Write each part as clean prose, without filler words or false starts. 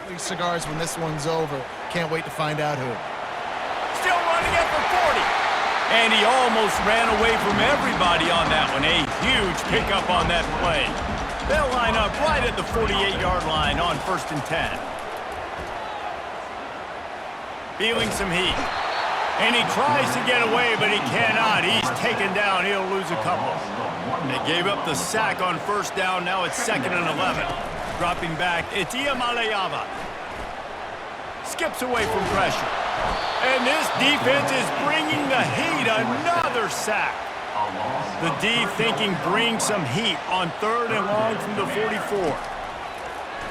These cigars when this one's over. Can't wait to find out who. Still running it for 40. And he almost ran away from everybody on that one. A huge pickup on that play. They'll line up right at the 48-yard line on 1st and 10. Feeling some heat. And he tries to get away, but he cannot. He's taken down. He'll lose a couple. They gave up the sack on 1st down. Now it's 2nd and 11. Dropping back, it's Iamaleava. Skips away from pressure. And this defense is bringing the heat. Another sack. The D thinking bring some heat on 3rd and long from the 44.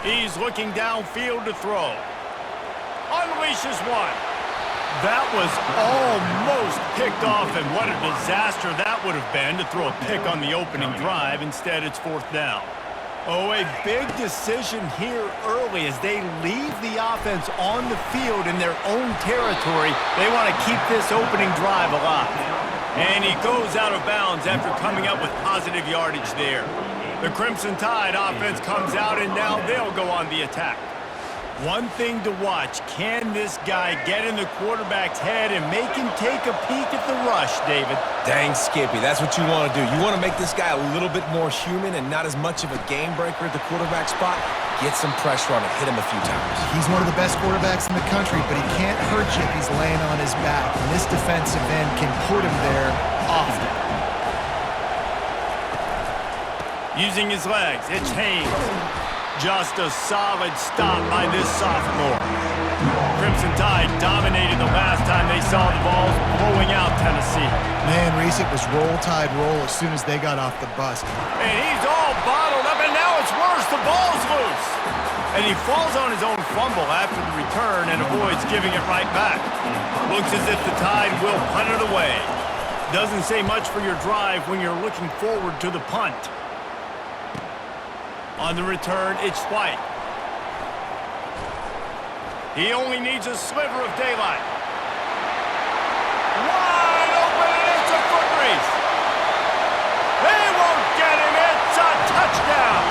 He's looking downfield to throw. Unleashes one. That was almost picked off, and what a disaster that would have been to throw a pick on the opening drive. Instead, it's 4th down. Oh, a big decision here early as they leave the offense on the field in their own territory. They want to keep this opening drive alive. And he goes out of bounds after coming up with positive yardage there. The Crimson Tide offense comes out, and now they'll go on the attack. One thing to watch, can this guy get in the quarterback's head and make him take a peek at the rush, David? Dang, Skippy, that's what you want to do. You want to make this guy a little bit more human and not as much of a game breaker at the quarterback spot. Get some pressure on him, hit him a few times. He's one of the best quarterbacks in the country, but he can't hurt you if he's laying on his back. And this defensive end can put him there often. Using his legs, it's Haynes. Just a solid stop by this sophomore. Crimson Tide dominated the last time they saw the balls blowing out Tennessee. Man, Reese, it was roll tide roll as soon as they got off the bus. And he's all bottled up, and now it's worse. The ball's loose. And he falls on his own fumble after the return and avoids giving it right back. Looks as if the Tide will punt it away. Doesn't say much for your drive when you're looking forward to the punt. On the return, it's White. He only needs a sliver of daylight. Wide open, and it's a foot race. They won't get him. It's a touchdown.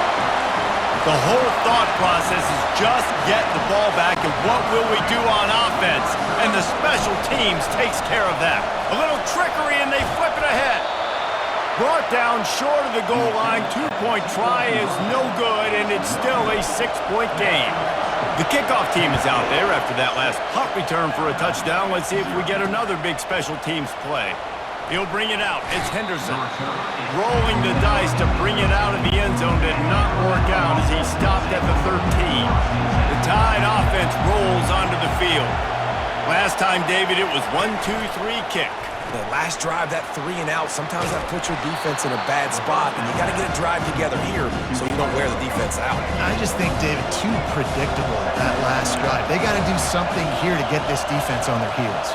The whole thought process is just get the ball back, and what will we do on offense? And the special teams takes care of that. A little trickery, and they flip it ahead. Brought down short of the goal line. 2-point try is no good, and it's still a 6-point game. The kickoff team is out there after that last punt return for a touchdown. Let's see if we get another big special teams play. He'll bring it out. It's Henderson. Rolling the dice to bring it out of the end zone did not work out as he stopped at the 13. The Tide offense rolls onto the field. Last time, David, it was 1-2-3 kick. The last drive, that 3 and out, sometimes that puts your defense in a bad spot, and you got to get a drive together here so you don't wear the defense out. I just think, David, too predictable that last drive. They got to do something here to get this defense on their heels.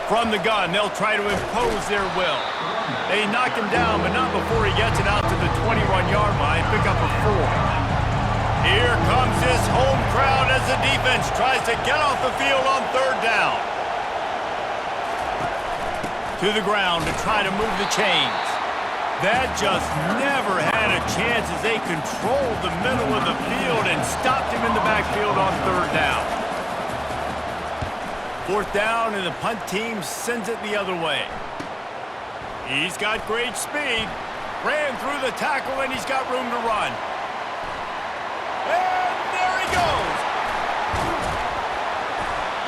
From the gun, they'll try to impose their will. They knock him down, but not before he gets it out to the 21-yard line. Pick up a 4. Here comes this home crowd as the defense tries to get off the field on 3rd down. To the ground to try to move the chains. That just never had a chance as they controlled the middle of the field and stopped him in the backfield on 3rd down. 4th down, and the punt team sends it the other way. He's got great speed. Ran through the tackle, and he's got room to run. And there he goes.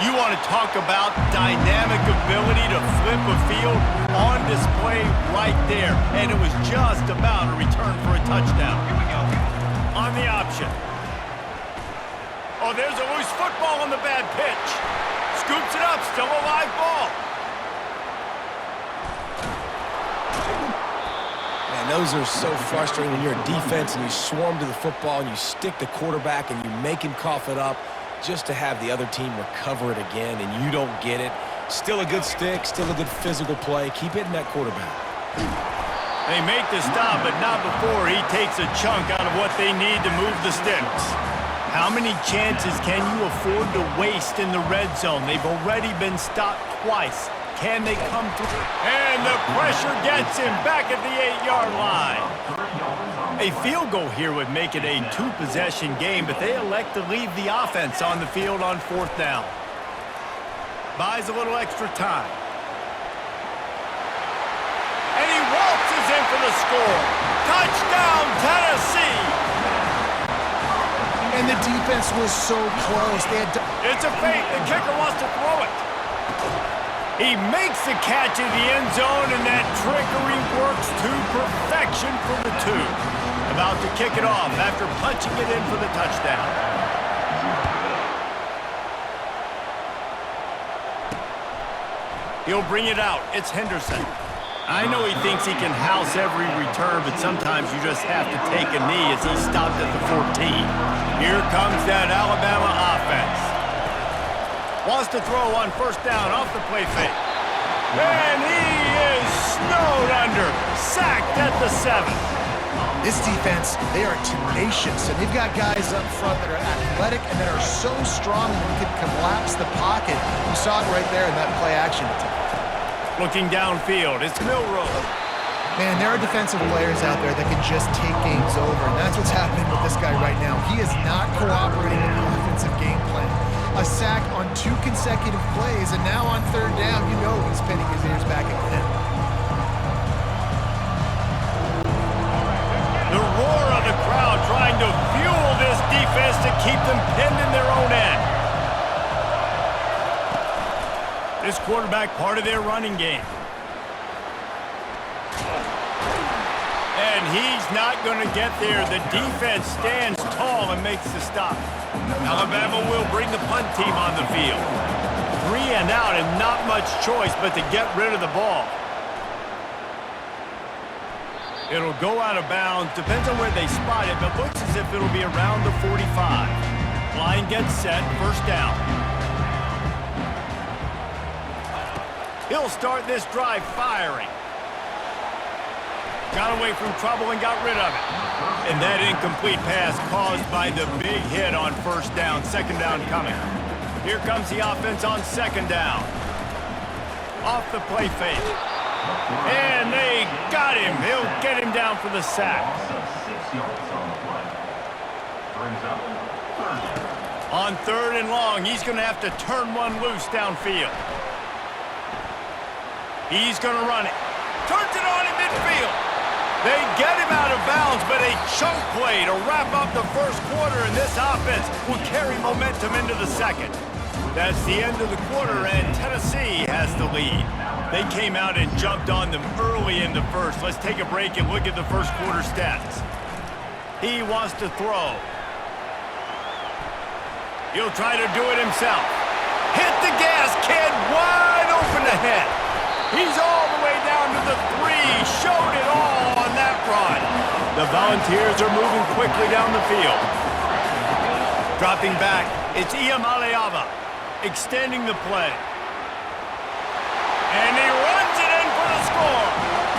You want to talk about dynamic ability to flip a field on display right there. And it was just about a return for a touchdown. Here we go. On the option. Oh, there's a loose football on the bad pitch. Scoops it up, still a live ball. Those are so frustrating when you're a defense and you swarm to the football and you stick the quarterback and you make him cough it up just to have the other team recover it again and you don't get it. Still a good stick, still a good physical play. Keep hitting that quarterback. They make the stop, but not before he takes a chunk out of what they need to move the sticks. How many chances can you afford to waste in the red zone? They've already been stopped twice. Can they come through? And the pressure gets him back at the 8-yard line. A field goal here would make it a two-possession game, but they elect to leave the offense on the field on 4th down. Buys a little extra time. And he waltzes in for the score. Touchdown, Tennessee! And the defense was so close. It's a fake. The kicker wants to throw it. He makes the catch in the end zone, and that trickery works to perfection for the 2. About to kick it off after punching it in for the touchdown. He'll bring it out. It's Henderson. I know he thinks he can house every return, but sometimes you just have to take a knee as he stopped at the 14. Here comes that Alabama offense. Wants to throw on 1st down off the play fake. And he is snowed under. Sacked at the 7. This defense, they are tenacious, and they've got guys up front that are athletic and that are so strong that they can collapse the pocket. You saw it right there in that play action attempt. Looking downfield, it's Milroe. Man, there are defensive players out there that can just take games over, and that's what's happening with this guy right now. He is not cooperating with the offensive game plan. A sack on 2 consecutive plays, and now on 3rd down, you know he's pinning his ears back again. The roar of the crowd trying to fuel this defense to keep them pinned in their own end. This quarterback part of their running game. And he's not going to get there. The defense stands tall and makes the stop. Alabama will bring the punt team on the field. 3 and out and not much choice but to get rid of the ball. It'll go out of bounds. Depends on where they spot it, but looks as if it'll be around the 45. Line gets set. 1st down. He'll start this drive firing. Got away from trouble and got rid of it. And that incomplete pass caused by the big hit on 1st down. 2nd down coming. Here comes the offense on 2nd down. Off the play fake. And they got him. He'll get him down for the sack. On 3rd and long, he's going to have to turn one loose downfield. He's going to run it. Turns it on in midfield. They get him out of bounds, but a chunk play to wrap up the 1st quarter, and this offense will carry momentum into the 2nd. That's the end of the quarter, and Tennessee has the lead. They came out and jumped on them early in the 1st. Let's take a break and look at the 1st quarter stats. He wants to throw. He'll try to do it himself. Hit the gas, kid, wide open ahead. He's all the way down to the 3. Showed it all on that run. The Volunteers are moving quickly down the field. Dropping back, it's Iamaleava extending the play. And he runs it in for the score.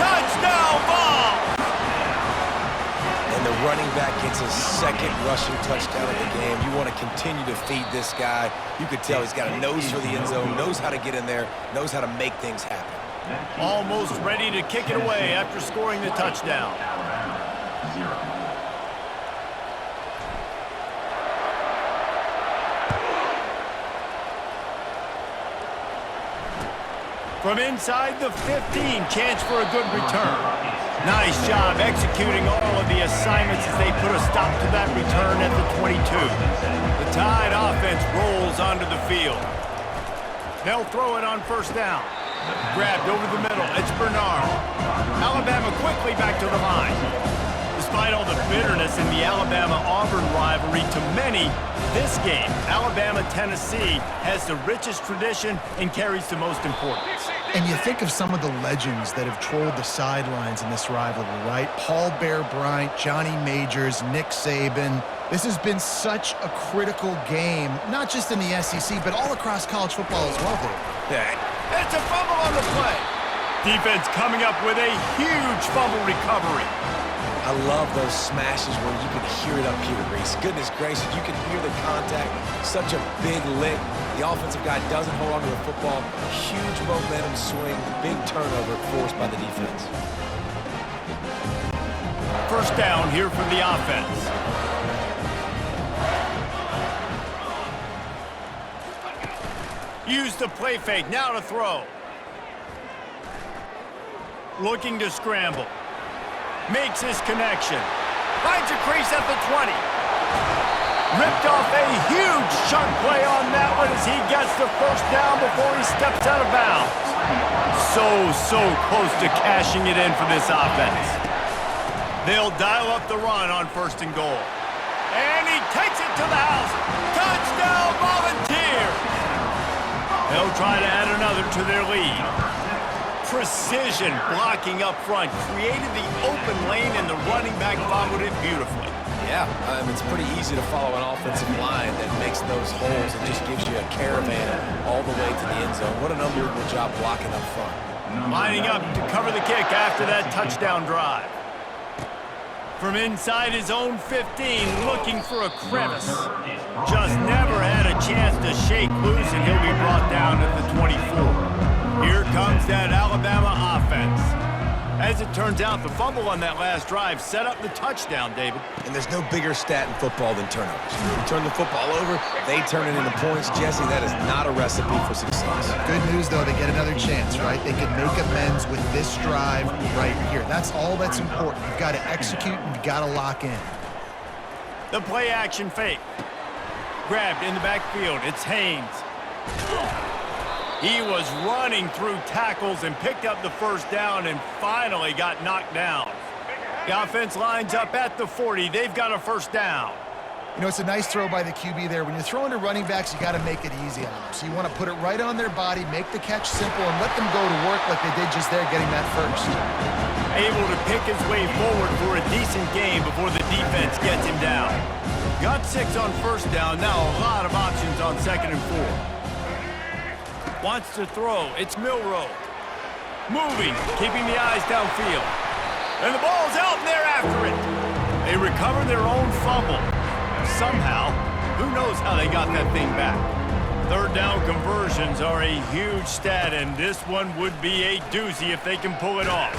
Touchdown ball. And the running back gets his 2nd rushing touchdown of the game. You want to continue to feed this guy. You could tell he's got a nose for the end zone, knows how to get in there, knows how to make things happen. Almost ready to kick it away after scoring the touchdown. From inside the 15, chance for a good return. Nice job executing all of the assignments as they put a stop to that return at the 22. The Tide offense rolls onto the field. They'll throw it on 1st down. Grabbed over the middle. It's Bernard. Alabama quickly back to the line. Despite all the bitterness in the Alabama-Auburn rivalry, to many, this game, Alabama-Tennessee, has the richest tradition and carries the most importance. And you think of some of the legends that have trolled the sidelines in this rivalry, right? Paul Bear Bryant, Johnny Majors, Nick Saban. This has been such a critical game, not just in the SEC, but all across college football as well, Dave. Yeah. It's a fumble on the play. Defense coming up with a huge fumble recovery. I love those smashes where you can hear it up here, Reese. Goodness gracious, you can hear the contact. Such a big lick. The offensive guy doesn't hold on to the football. Huge momentum swing. Big turnover forced by the defense. first down here for the offense. Use the play fake, now to throw. Looking to scramble. Makes his connection. Finds a crease at the 20. Ripped off a huge chunk play on that one as he gets the first down before he steps out of bounds. So close to cashing it in for this offense. They'll dial up the run on 1st and goal. And he takes it to the house. Touchdown, Volunteers! They'll try to add another to their lead. Precision blocking up front created the open lane, and the running back followed it beautifully. Yeah, it's pretty easy to follow an offensive line that makes those holes and just gives you a caravan all the way to the end zone. What an unbelievable job blocking up front. Lining up to cover the kick after that touchdown drive. From inside his own 15, looking for a crevice. Just never had a chance to shake loose, and he'll be brought down at the 24. Here comes that Alabama offense. As it turns out, the fumble on that last drive set up the touchdown, David. And there's no bigger stat in football than turnovers. You turn the football over, they turn it into points. Jesse, that is not a recipe for success. Good news, though, they get another chance, right? They can make amends with this drive right here. That's all that's important. You've got to execute and you've got to lock in. The play-action fake. Grabbed in the backfield. It's Haynes. He was running through tackles and picked up the first down and finally got knocked down. The offense lines up at the 40. They've got a first down. You know, it's a nice throw by the QB there. When you're throwing to running backs, you got to make it easy on them. So you want to put it right on their body, make the catch simple, and let them go to work like they did just there, getting that first. Able to pick his way forward for a decent game before the defense gets him down. Got 6 on first down. Now a lot of options on 2nd and 4. Wants to throw. It's Milroe. Moving, keeping the eyes downfield. And the ball's out, and they're after it. They recover their own fumble. Somehow, who knows how they got that thing back. 3rd down conversions are a huge stat, and this one would be a doozy if they can pull it off.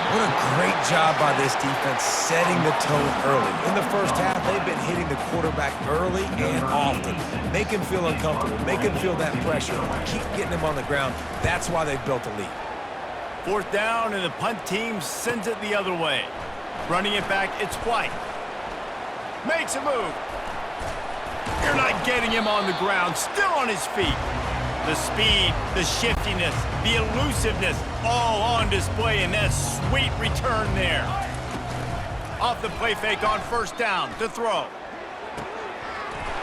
What a great job by this defense setting the tone early. In the first half, they've been hitting the quarterback early and often. Make him feel uncomfortable. Make him feel that pressure. Keep getting him on the ground. That's why they've built a lead. 4th down, and the punt team sends it the other way. Running it back, it's White. Makes a move. You're not getting him on the ground. Still on his feet. The speed, the shiftiness, the elusiveness, all on display in that sweet return there. Off the play fake on 1st down to throw.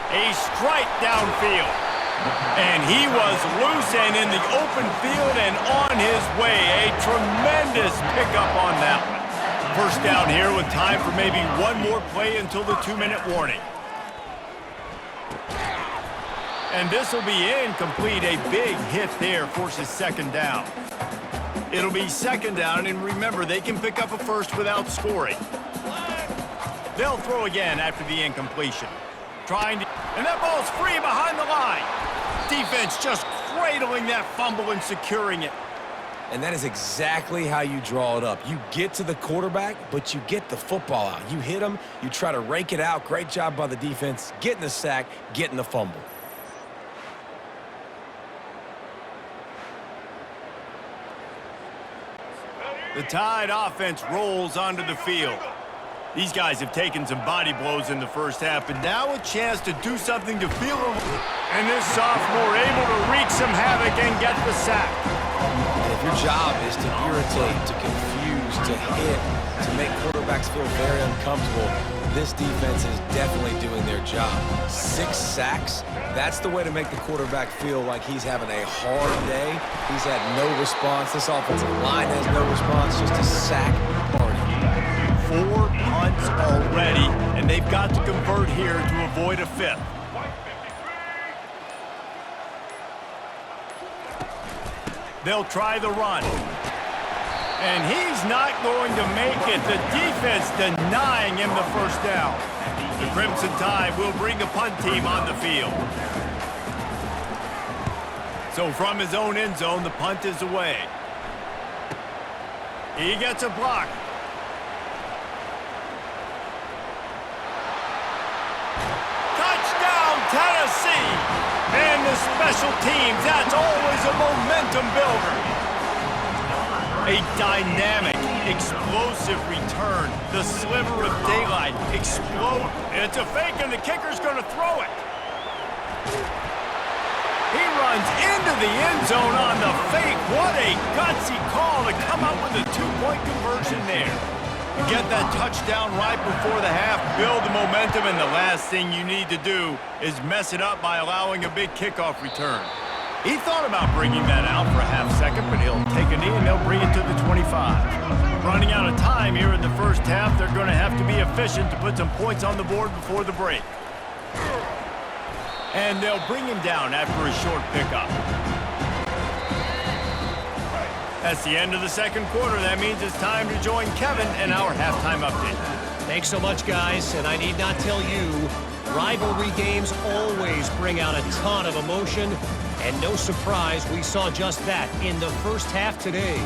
A strike downfield. And he was loose and in the open field and on his way. A tremendous pickup on that one. 1st down here with time for maybe one more play until the 2-minute warning. And this will be incomplete. A big hit there forces 2nd down. It'll be 2nd down, and remember, they can pick up a first without scoring. They'll throw again after the incompletion. And that ball's free behind the line. Defense just cradling that fumble and securing it. And that is exactly how you draw it up. You get to the quarterback, but you get the football out. You hit him, you try to rake it out. Great job by the defense, getting the sack, getting the fumble. The Tide offense rolls onto the field. These guys have taken some body blows in the first half, but now a chance to do something to feel them. And this sophomore able to wreak some havoc and get the sack. And if your job is to irritate, to confuse, to hit, to make quarterbacks feel very uncomfortable, this defense is definitely doing their job. 6 sacks, that's the way to make the quarterback feel like he's having a hard day. He's had no response. This offensive line has no response, just a sack party. 4 punts already, and they've got to convert here to avoid a 5th. They'll try the run. And he's not going to make it. The defense denying him the first down. The Crimson Tide will bring the punt team on the field. So from his own end zone, the punt is away. He gets a block. Tennessee. And the special teams, that's always a momentum builder. A dynamic, explosive return. The sliver of daylight explode. It's a fake, and the kicker's going to throw it. He runs into the end zone on the fake. What a gutsy call to come up with a two-point conversion there. Get that touchdown right before the half, build the momentum, and the last thing you need to do is mess it up by allowing a big kickoff return. He thought about bringing that out for a half second, but he'll take a knee and they'll bring it to the 25. Running out of time here in the first half, they're going to have to be efficient to put some points on the board before the break. And they'll bring him down after a short pickup. That's the end of the second quarter. That means it's time to join Kevin in our halftime update. Thanks so much, guys, and I need not tell you, rivalry games always bring out a ton of emotion, and no surprise, we saw just that in the first half today.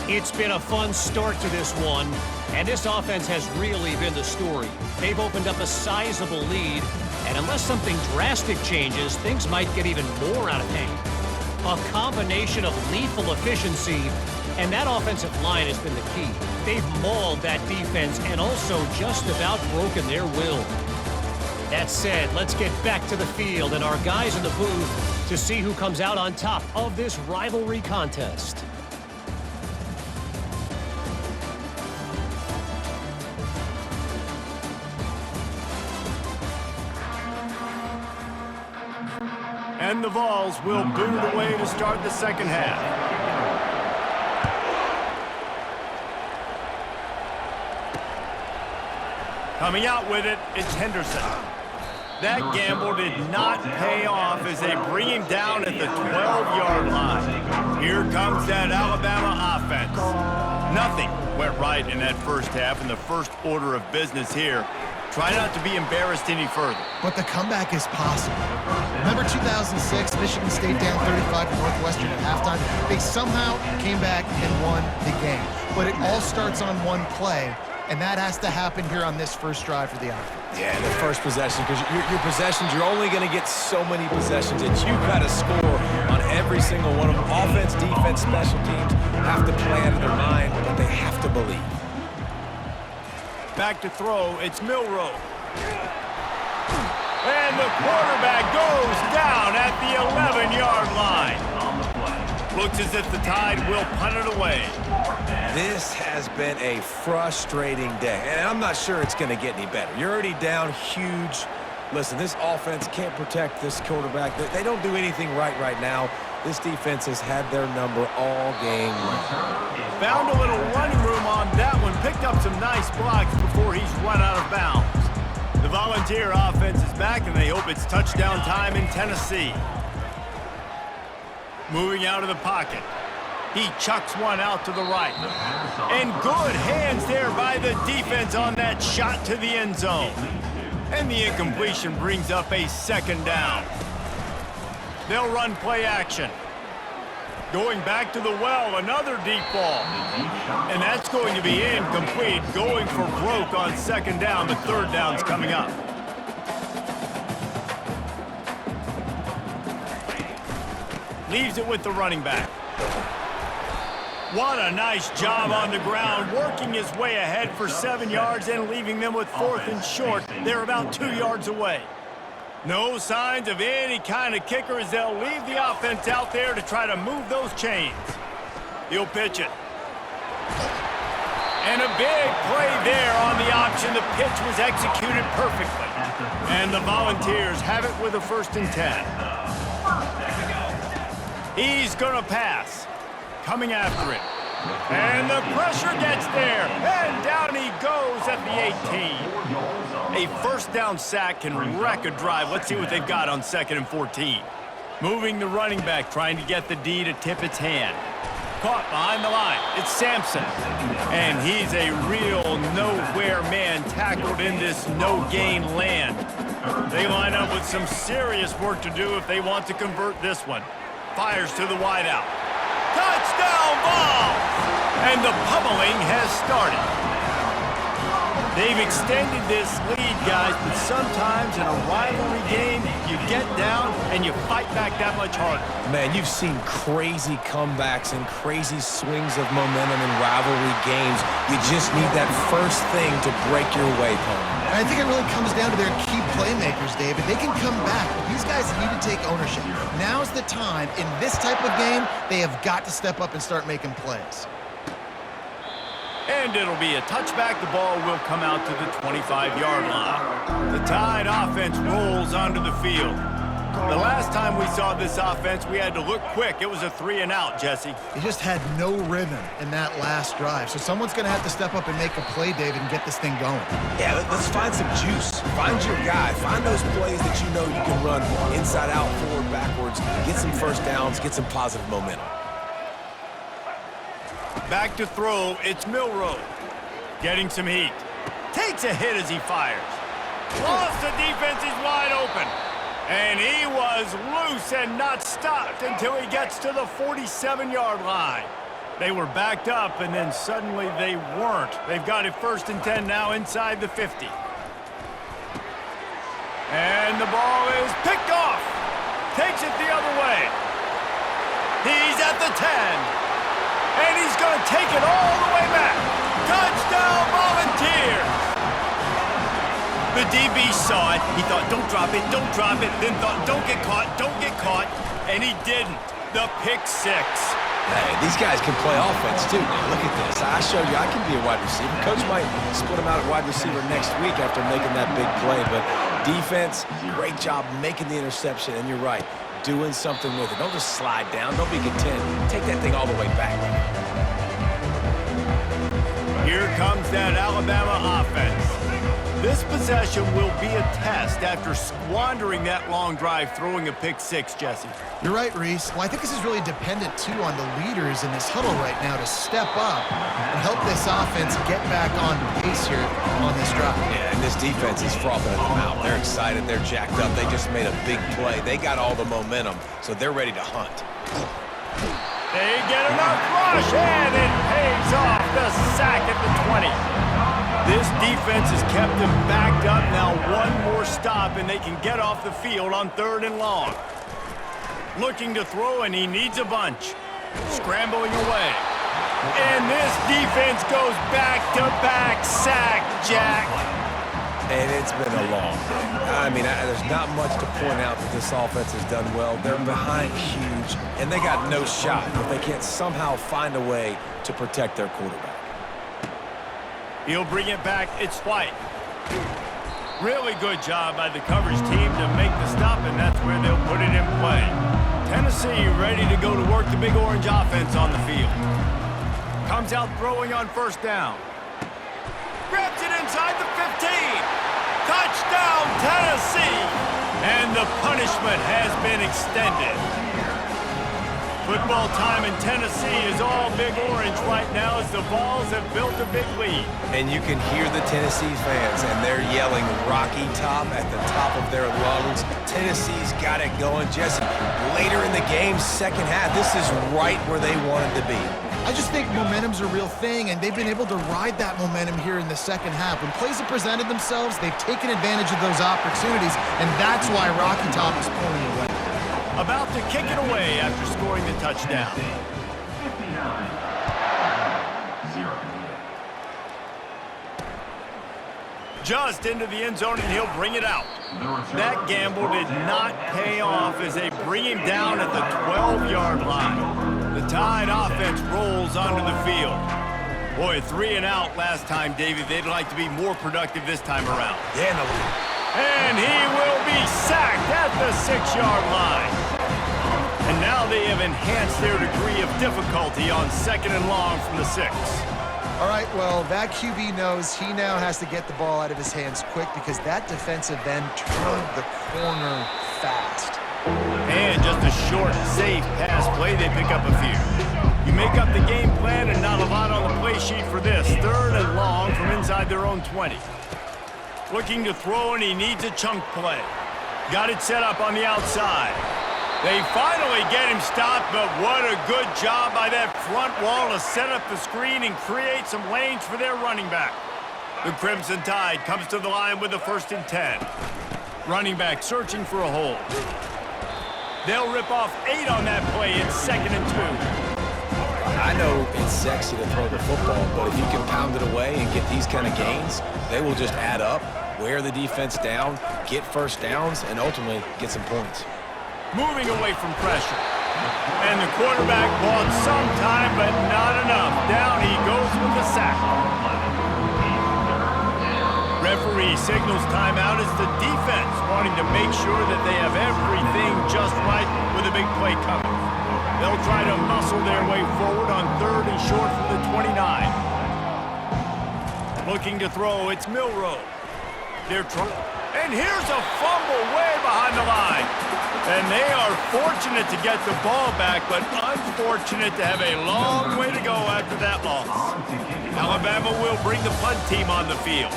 It's been a fun start to this one, and this offense has really been the story. They've opened up a sizable lead, and unless something drastic changes, things might get even more out of hand. A combination of lethal efficiency, and that offensive line has been the key. They've mauled that defense and also just about broken their will. That said, let's get back to the field and our guys in the booth to see who comes out on top of this rivalry contest. And the Vols will boot away to start the second half. Coming out with it, it's Henderson. That gamble did not pay off as they bring him down at the 12-yard line. Here comes that Alabama offense. Nothing went right in that first half, and the first order of business here. Try not to be embarrassed any further. But the comeback is possible. Remember 2006, Michigan State down 35 to Northwestern at halftime? They somehow came back and won the game. But it all starts on one play, and that has to happen here on this first drive for the offense. Yeah, the first possession, because your possessions, you're only going to get so many possessions that you've got to score on every single one of them. Offense, defense, special teams have to play out of their mind, but they have to believe. Back to throw, it's Milroe. And the quarterback goes down at the 11-yard line. Looks as if the Tide will punt it away. This has been a frustrating day, and I'm not sure it's going to get any better. You're already down huge. Listen, this offense can't protect this quarterback. They don't do anything right now. This defense has had their number all game long. Found a little running room on that one. Picked up some nice blocks before he's run out of bounds. The Volunteer offense is back, and they hope it's touchdown time in Tennessee. Moving out of the pocket. He chucks one out to the right. And good hands there by the defense on that shot to the end zone. And the incompletion brings up a second down. They'll run play action. Going back to the well, another deep ball. And that's going to be incomplete. Going for broke on second down. The third down's coming up. Leaves it with the running back. What a nice job on the ground, working his way ahead for 7 yards and leaving them with fourth and short. They're about 2 yards away. No signs of any kind of kicker as they'll leave the offense out there to try to move those chains. He'll pitch it. And a big play there on the option. The pitch was executed perfectly. And the Volunteers have it with a 1st and 10. He's going to pass. Coming after it. And the pressure gets there. And down he goes at the 18. A first down sack can wreck a drive. Let's see what they've got on 2nd and 14. Moving the running back, trying to get the D to tip its hand. Caught behind the line. It's Sampson. And he's a real nowhere man, tackled in this no-gain land. They line up with some serious work to do if they want to convert this one. Fires to the wideout. Touchdown Vols! And the pummeling has started. They've extended this lead, guys, but sometimes in a rivalry game, you get down and you fight back that much harder. Man, you've seen crazy comebacks and crazy swings of momentum in rivalry games. You just need that first thing to break your way, Pony. And I think it really comes down to their key playmakers, David. They can come back, but these guys need to take ownership. Now's the time. In this type of game, they have got to step up and start making plays. And it'll be a touchback. The ball will come out to the 25-yard line. The Tide offense rolls onto the field. The last time we saw this offense, we had to look quick. It was a 3-and-out, Jesse. They just had no rhythm in that last drive. So someone's going to have to step up and make a play, David, and get this thing going. Yeah, let's find some juice. Find your guy. Find those plays that you know you can run inside out, forward, backwards. Get some first downs. Get some positive momentum. Back to throw, it's Milroe. Getting some heat. Takes a hit as he fires. Lost the defense, he's wide open. And he was loose and not stopped until he gets to the 47-yard line. They were backed up, and then suddenly they weren't. They've got it 1st and 10 now inside the 50. And the ball is picked off. Takes it the other way. He's at the 10. And he's going to take it all the way back. Touchdown, Volunteers! The DB saw it. He thought, don't drop it, don't drop it. Then thought, don't get caught, don't get caught. And he didn't. The pick 6. Hey, these guys can play offense, too. Now, look at this. I showed you I can be a wide receiver. Coach might split him out at wide receiver next week after making that big play. But defense, great job making the interception. And you're right. Doing something with it. Don't just slide down. Don't be content. Take that thing all the way back. Here comes that Alabama offense. This possession will be a test after squandering that long drive, throwing a pick 6, Jesse. You're right, Reese. Well, I think this is really dependent, too, on the leaders in this huddle right now to step up and help this offense get back on pace here on this drive. Yeah, and this defense is frothing at the mouth. They're excited. They're jacked up. They just made a big play. They got all the momentum, so they're ready to hunt. They get enough rush, and it pays off. The sack at the 20. This defense has kept them backed up. Now one more stop, and they can get off the field on 3rd and long. Looking to throw, and he needs a bunch. Scrambling away. And this defense goes back-to-back sack, Jack. And it's been a long day. I mean, there's not much to point out that this offense has done well. They're behind huge, and they got no shot if they can't somehow find a way to protect their quarterback. He'll bring it back. It's White. Really good job by the coverage team to make the stop, and that's where they'll put it in play. Tennessee ready to go to work the Big Orange offense on the field. Comes out throwing on 1st down. Grabs it inside the 15. Touchdown, Tennessee! And the punishment has been extended. Football time in Tennessee is all Big Orange right now as the Vols have built a big lead. And you can hear the Tennessee fans, and they're yelling Rocky Top at the top of their lungs. Tennessee's got it going. Jesse, later in the game, 2nd half, this is right where they wanted to be. I just think momentum's a real thing, and they've been able to ride that momentum here in the 2nd half. When plays have presented themselves, they've taken advantage of those opportunities, and that's why Rocky Top is pulling away. About to kick it away after scoring the touchdown. Just into the end zone, and he'll bring it out. That gamble did not pay off as they bring him down at the 12-yard line. The Tide offense rolls onto the field. Boy, 3-and-out last time, David. They'd like to be more productive this time around. Yeah, no. And he will be sacked at the 6-yard line. And now they have enhanced their degree of difficulty on 2nd and long from the 6. All right, well, that QB knows he now has to get the ball out of his hands quick because that defensive end turned the corner fast. And just a short, safe pass play, they pick up a few. You make up the game plan and not a lot on the play sheet for this. 3rd and long from inside their own 20. Looking to throw, and he needs a chunk play. Got it set up on the outside. They finally get him stopped, but what a good job by that front wall to set up the screen and create some lanes for their running back. The Crimson Tide comes to the line with a 1st and 10. Running back searching for a hole. They'll rip off 8 on that play. It's 2nd and 2. I know it's sexy to throw the football, but if you can pound it away and get these kind of gains, they will just add up, wear the defense down, get first downs, and ultimately get some points. Moving away from pressure. And the quarterback bought some time, but not enough. Down he goes with the sack. Referee signals timeout as the defense wanting to make sure that they have everything just right with a big play coming. They'll try to muscle their way forward on 3rd and short from the 29. Looking to throw, it's Milroe. And here's a fumble way behind the line. And they are fortunate to get the ball back, but unfortunate to have a long way to go after that loss. Alabama will bring the punt team on the field.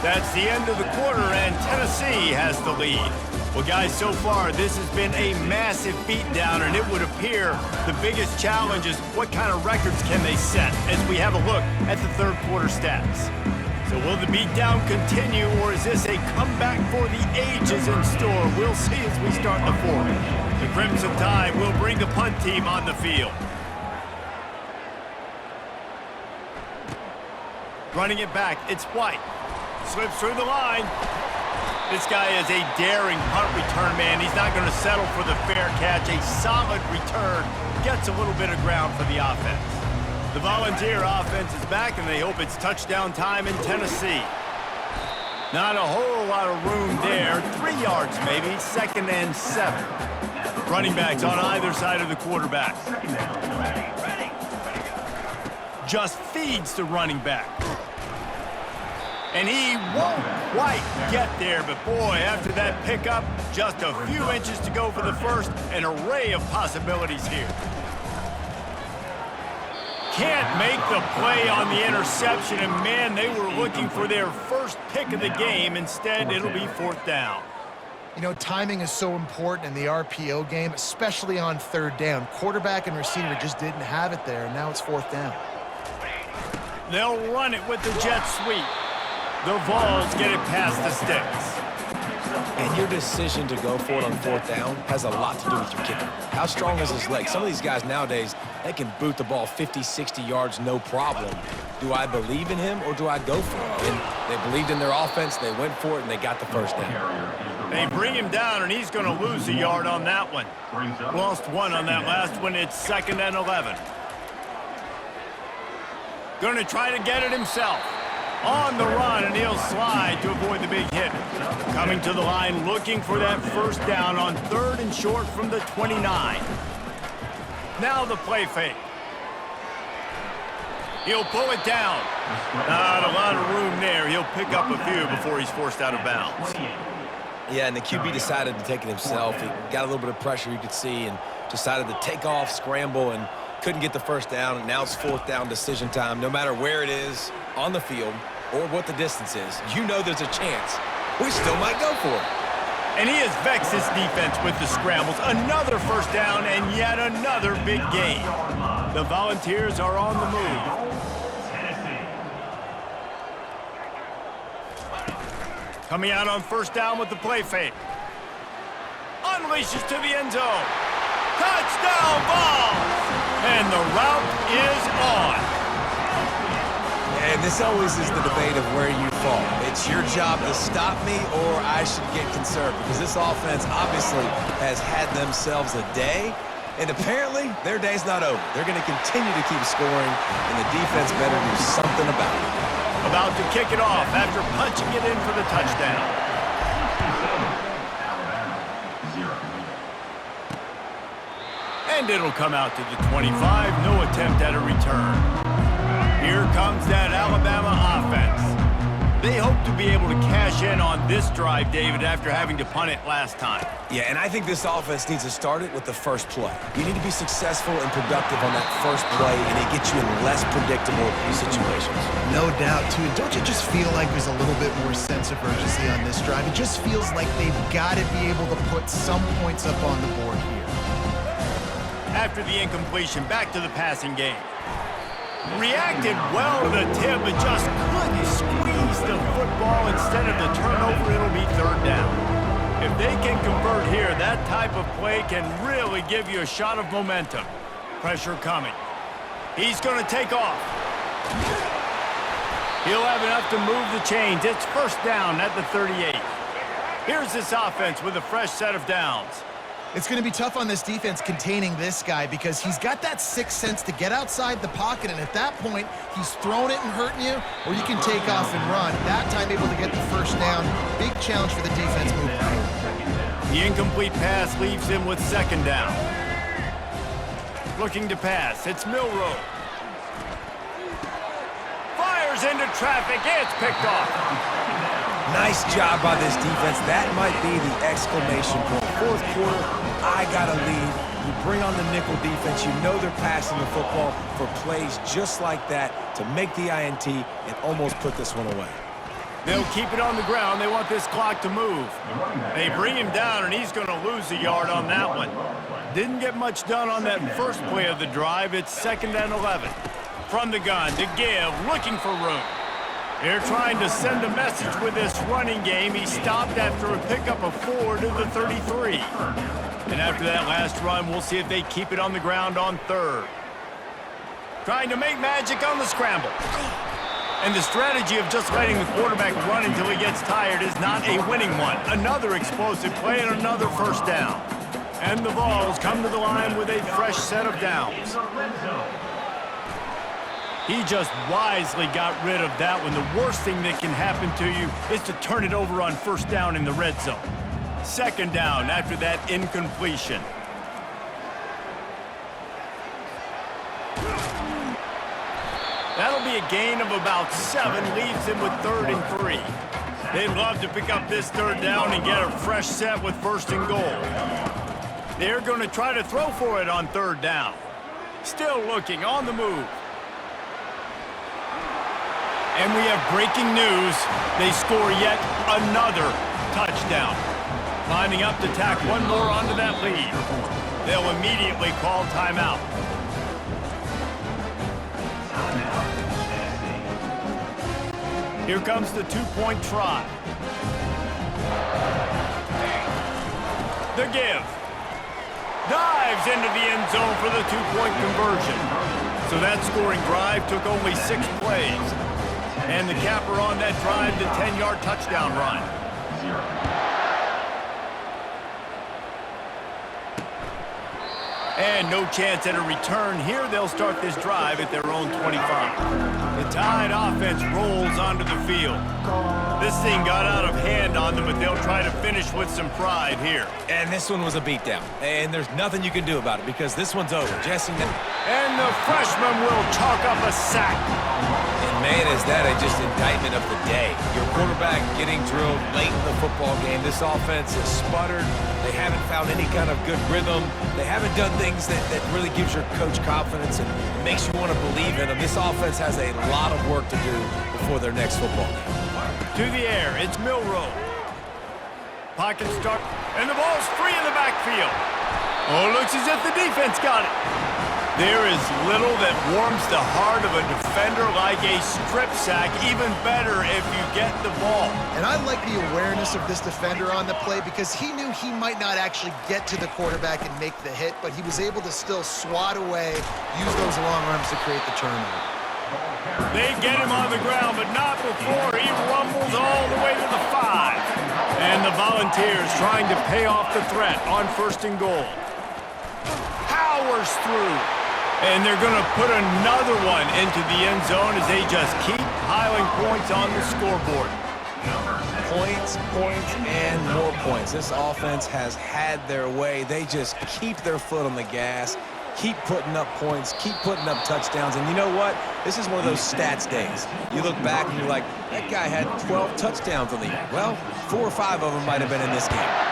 That's the end of the quarter, and Tennessee has the lead. Well, guys, so far, this has been a massive beatdown, and it would appear the biggest challenge is what kind of records can they set as we have a look at the 3rd quarter stats. So will the beatdown continue, or is this a comeback for the ages in store? We'll see as we start the 4th. The Crimson Tide will bring the punt team on the field. Running it back, it's White. Slips through the line. This guy is a daring punt return man. He's not going to settle for the fair catch. A solid return. Gets a little bit of ground for the offense. The Volunteer offense is back, and they hope it's touchdown time in Tennessee. Not a whole lot of room there. 3 yards maybe. 2nd and 7. Running backs on either side of the quarterback. Just feeds the running back. And he won't quite get there, but boy, after that pickup, just a few inches to go for the first, an array of possibilities here. Can't make the play on the interception, and man, they were looking for their first pick of the game. Instead, it'll be 4th down. You know, timing is so important in the RPO game, especially on 3rd down. Quarterback and receiver just didn't have it there, and now it's 4th down. They'll run it with the jet sweep. The Vols get it past the sticks. And your decision to go for it on 4th down has a lot to do with your kicker. How strong is his leg? Some of these guys nowadays, they can boot the ball 50, 60 yards, no problem. Do I believe in him, or do I go for it? And they believed in their offense, they went for it, and they got the first down. They bring him down, and he's going to lose a yard on that one. Lost 1 on that last one. It's 2nd and 11. Going to try to get it himself. On the run, and he'll slide to avoid the big hit. Coming to the line, looking for that first down on 3rd and short from the 29. Now the play fake. He'll pull it down. Not a lot of room there. He'll pick up a few before he's forced out of bounds. Yeah, and the QB decided to take it himself. He got a little bit of pressure, you could see, and decided to take off, scramble, and couldn't get the first down. And now it's 4th down decision time. No matter where it is on the field or what the distance is, you know there's a chance we still might go for it. And he has vexed his defense with the scrambles. Another first down and yet another big gain. The Volunteers are on the move. Coming out on first down with the play fake. Unleashes to the end zone. Touchdown Vols! And the route is on. And this always is the debate of where you fall. It's your job to stop me, or I should get conserved, because this offense obviously has had themselves a day, and apparently their day's not over. They're going to continue to keep scoring, and the defense better do something about it. About to kick it off after punching it in for the touchdown. And it'll come out to the 25. No attempt at a return. Here comes that Alabama offense. They hope to be able to cash in on this drive, David, after having to punt it last time. Yeah, and I think this offense needs to start it with the first play. You need to be successful and productive on that first play, and it gets you in less predictable situations. No doubt, too. Don't you just feel like there's a little bit more sense of urgency on this drive? It just feels like they've got to be able to put some points up on the board here. After the incompletion, back to the passing game. Reacted well to the tip, but just couldn't squeeze the football instead of the turnover, it'll be third down. If they can convert here, that type of play can really give you a shot of momentum. Pressure coming. He's going to take off. He'll have enough to move the chains. It's first down at the 38. Here's this offense with a fresh set of downs. It's going to be tough on this defense containing this guy because he's got that sixth sense to get outside the pocket, and at that point, he's throwing it and hurting you, or you can take off and run. That time able to get the first down. Big challenge for the defense moving forward. The incomplete pass leaves him with second down. Looking to pass. It's Milroe. Fires into traffic. It's picked off. Nice job by this defense. That might be the exclamation point. Fourth quarter, I got a lead. You bring on the nickel defense. You know they're passing the football for plays just like that to make the INT and almost put this one away. They'll keep it on the ground. They want this clock to move. They bring him down, and he's going to lose a yard on that one. Didn't get much done on that first play of the drive. It's 2nd and 11. From the gun to give, looking for room. They're trying to send a message with this running game. He stopped after a pickup of 4 to the 33. And after that last run, we'll see if they keep it on the ground on third. Trying to make magic on the scramble. And the strategy of just letting the quarterback run until he gets tired is not a winning one. Another explosive play and another first down. And the Vols come to the line with a fresh set of downs. He just wisely got rid of that one. The worst thing that can happen to you is to turn it over on first down in the red zone. Second down after that incompletion. That'll be a gain of about 7, leaves him with 3rd and 3. They'd love to pick up this third down and get a fresh set with 1st and goal. They're going to try to throw for it on third down. Still looking on the move. And we have breaking news. They score yet another touchdown. Lining up to tack one more onto that lead. They'll immediately call timeout. Here comes the 2-point try. The give. Dives into the end zone for the 2-point conversion. So that scoring drive took only 6 plays. And the capper on that drive, the 10-yard touchdown run. And no chance at a return here. They'll start this drive at their own 25. The Tide offense rolls onto the field. This thing got out of hand on them, but they'll try to finish with some pride here. And this one was a beatdown. And there's nothing you can do about it because this one's over. Jesse. And the freshman will chalk up a sack. And man, is that just indictment of the day. Your quarterback getting drilled late in the football game. This offense has sputtered. They haven't found any kind of good rhythm. They haven't done things that really gives your coach confidence and makes you want to believe in them. This offense has a lot of work to do before their next football game. To the air, it's Milroe. Pocket start, and the ball's free in the backfield. Oh, looks as if the defense got it. There is little that warms the heart of a defender like a strip sack. Even better if you get the ball. And I like the awareness of this defender on the play because he knew he might not actually get to the quarterback and make the hit, but he was able to still swat away, use those long arms to create the turnover. They get him on the ground, but not before he rumbles all the way to the 5. And the Volunteers trying to pay off the threat on 1st and goal. Powers through. And they're going to put another one into the end zone as they just keep piling points on the scoreboard. Points, points, and more points. This offense has had their way. They just keep their foot on the gas, keep putting up points, keep putting up touchdowns. And you know what? This is one of those stats days. You look back and you're like, that guy had 12 touchdowns on the year. Well, 4 or 5 of them might have been in this game.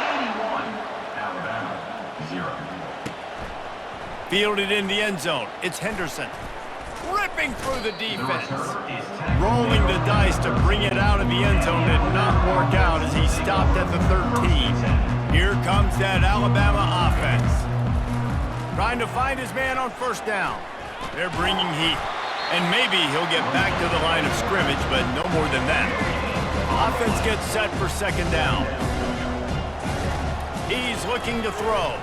Fielded in the end zone. It's Henderson. Ripping through the defense. Rolling the dice to bring it out of the end zone did not work out as he stopped at the 13. Here comes that Alabama offense. Trying to find his man on 1st down. They're bringing heat. And maybe he'll get back to the line of scrimmage, but no more than that. offense gets set for second down. He's looking to throw.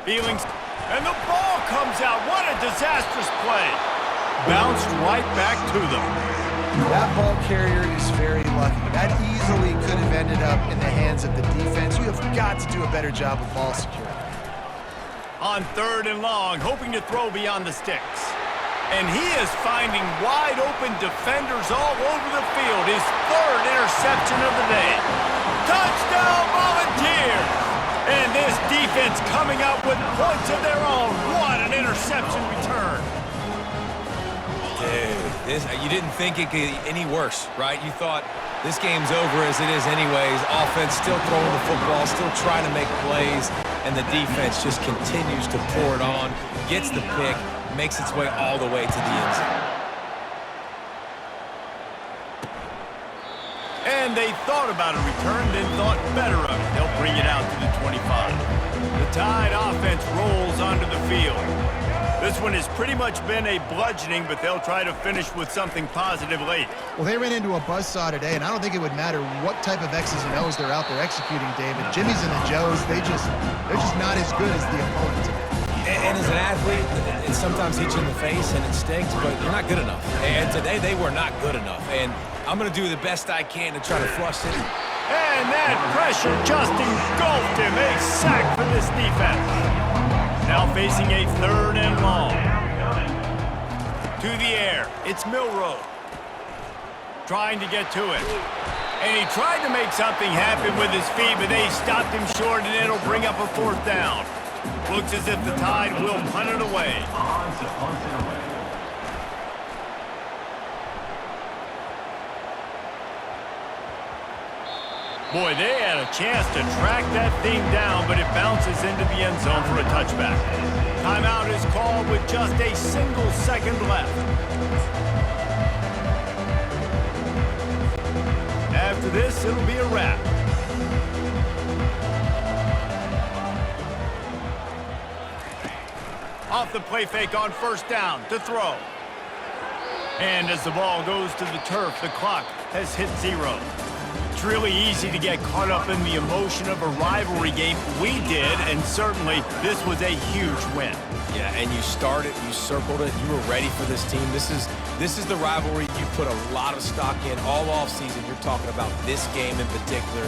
Feelings, and the ball comes out. What a disastrous play. Bounced right back to them. That ball carrier is very lucky. That easily could have ended up in the hands of the defense. You have got to do a better job of ball security. On 3rd and long, hoping to throw beyond the sticks. And he is finding wide-open defenders all over the field. His 3rd interception of the day. Touchdown, Volunteers! And this defense coming up with points of their own. What an interception return. Dude, you didn't think it could get any worse, right? You thought this game's over as it is anyways. Offense still throwing the football, still trying to make plays, and the defense just continues to pour it on, gets the pick, makes its way all the way to the end zone. And they thought about a return, then thought better of it. They'll bring it out to the 25. The Tide offense rolls onto the field. This one has pretty much been a bludgeoning, but they'll try to finish with something positive late. Well, they ran into a buzzsaw today, and I don't think it would matter what type of X's and O's they're out there executing, David. Jimmy's and the Joes, they're just not as good as the opponent today. And as an athlete, it sometimes hits you in the face and it stinks, but you're not good enough. And today they were not good enough. And I'm going to do the best I can to try to flush it. And that pressure just engulfed him. A sack for this defense. Now facing a 3rd and long. To the air. It's Milroe. Trying to get to it. And he tried to make something happen with his feet, but they stopped him short, and it'll bring up a 4th down. Looks as if the Tide will punt it away. Boy, they had a chance to track that thing down, but it bounces into the end zone for a touchback. Timeout is called with just a single second left. After this, it'll be a wrap. Off the play fake on 1st down to throw. And as the ball goes to the turf, the clock has hit 0. It's really easy to get caught up in the emotion of a rivalry game. We did, and certainly this was a huge win. Yeah, and you started, you circled it, you were ready for this team. This is the rivalry you put a lot of stock in all offseason. You're talking about this game in particular.